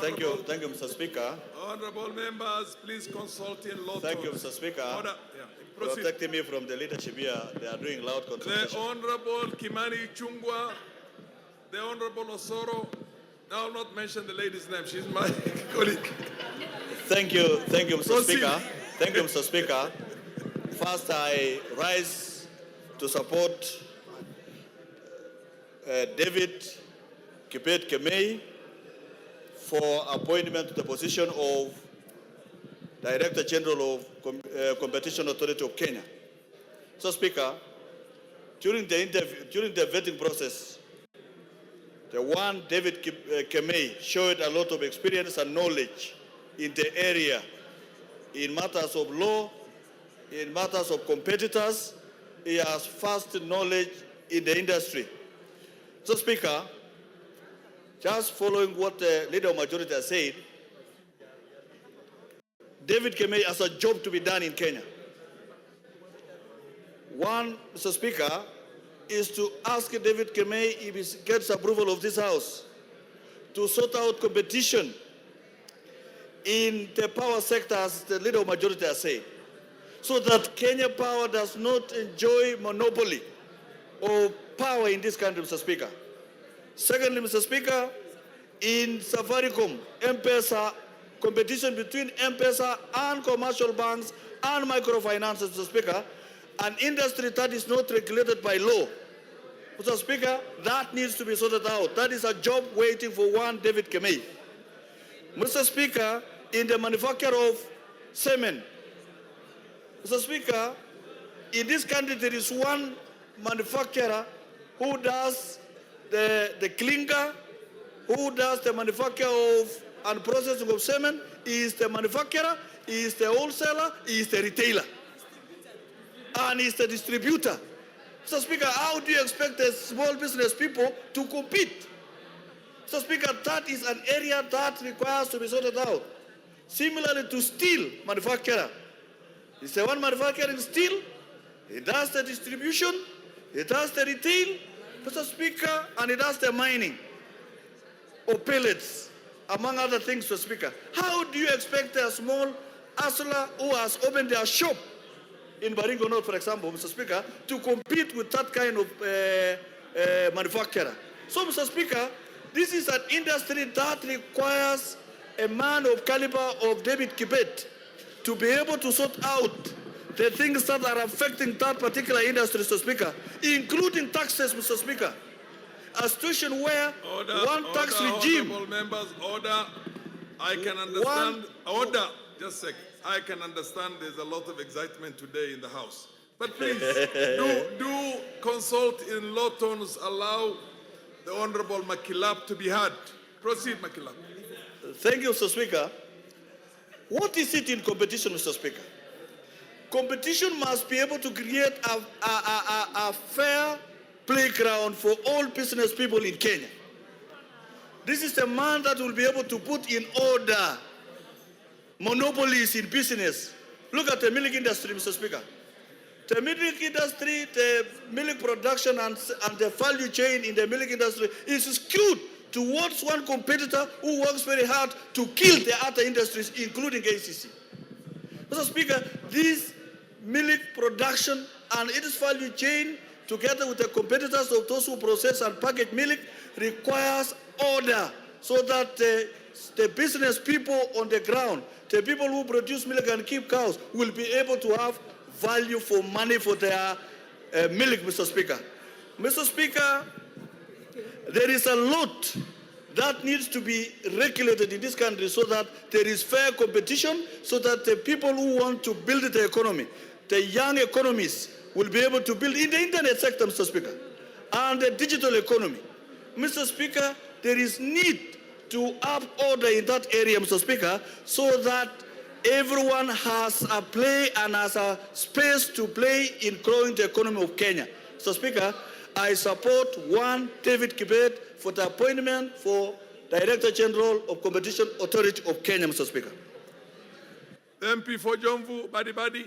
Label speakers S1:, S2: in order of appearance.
S1: Thank you, Mr. Speaker.
S2: Honorable members, please consult in law.
S1: Thank you, Mr. Speaker.
S2: Order. Yeah. Proceed.
S1: Protecting me from the leadership here. They are doing loud
S2: The
S1: consultation.
S2: Honorable Kimani Chungwa, the Honorable Osoro. Now, I'll not mention the lady's name. She's my colleague.
S1: Thank you, Mr.
S2: Proceed.
S1: Speaker. Thank you, Mr. Speaker. First, I rise to support David Kibet Kemei for appointment to the position of Director General of Competition Authority of Kenya. So, Speaker, during the vetting process, the one David Kemei showed a lot of experience and knowledge in the area, in matters of law, in matters of competitors. He has vast knowledge in the industry. So, Speaker, just following what the Leader of Majority has said, David Kemei has a job to be done in Kenya. One, Mr. Speaker, is to ask David Kemei, if he gets approval of this House, to sort out competition in the power sector, as the Leader of Majority has said, so that Kenya Power does not enjoy monopoly of power in this country, Mr. Speaker. Secondly, Mr. Speaker, in Safaricom, M-Pesa, competition between M-Pesa and commercial banks and microfinances, Mr. Speaker, an industry that is not regulated by law. Mr. Speaker, that needs to be sorted out. That is a job waiting for one David Kemei. Mr. Speaker, in the manufacture of cement, Mr. Speaker, in this country there is one manufacturer who does the clinker, who does the manufacture of and processing of cement. He is the manufacturer, he is the wholesaler, he is the retailer, and he is the distributor. Mr. Speaker, how do you expect the small business people to compete? Mr. Speaker, that is an area that requires to be sorted out. Similarly to steel manufacturer, he's the one manufacturing steel, he does the distribution, he does the retail, Mr. Speaker, and he does the mining of pellets, among other things, Mr. Speaker. How do you expect a small hustler who has opened their shop in Baringo North, for example, Mr. Speaker, to compete with that kind of manufacturer? So, Mr. Speaker, this is an industry that requires a man of caliber of David Kibet to be able to sort out the things that are affecting that particular industry, Mr. Speaker, including taxes, Mr. Speaker. A situation where tax regime...
S2: Honorable members, order. I can understand... Order. Just a second. I can understand there's a lot of excitement today in the House. But please, do consult in law tones. Allow the Honorable Makilap to be heard. Proceed, Makilap.
S1: Thank you, Mr. Speaker. What is it in competition, Mr. Speaker? Competition must be able to create a fair playground for all business people in Kenya. This is the man that will be able to put in order monopolies in business. Look at the milk industry, Mr. Speaker. The milk industry, the milk production and the value chain in the milk industry is skewed towards one competitor who works very hard to kill the other industries, including ACC. Mr. Speaker, this milk production and its value chain, together with the competitors of those who process and package milk, requires order so that the business people on the ground, the people who produce milk and keep cows, will be able to have value for money for their milk, Mr. Speaker. Mr. Speaker, there is a lot that needs to be regulated in this country so that there is fair competition, so that the people who want to build the economy, the young economies, will be able to build in the internet sector, Mr. Speaker, and the digital economy. Mr. Speaker, there is need to have order in that area, Mr. Speaker, so that everyone has a play and has a space to play in growing the economy of Kenya. Mr. Speaker, I support one David Kibet for the appointment for Director General of Competition Authority of Kenya, Mr. Speaker.
S2: The MP for Jomvu, Badi Badi.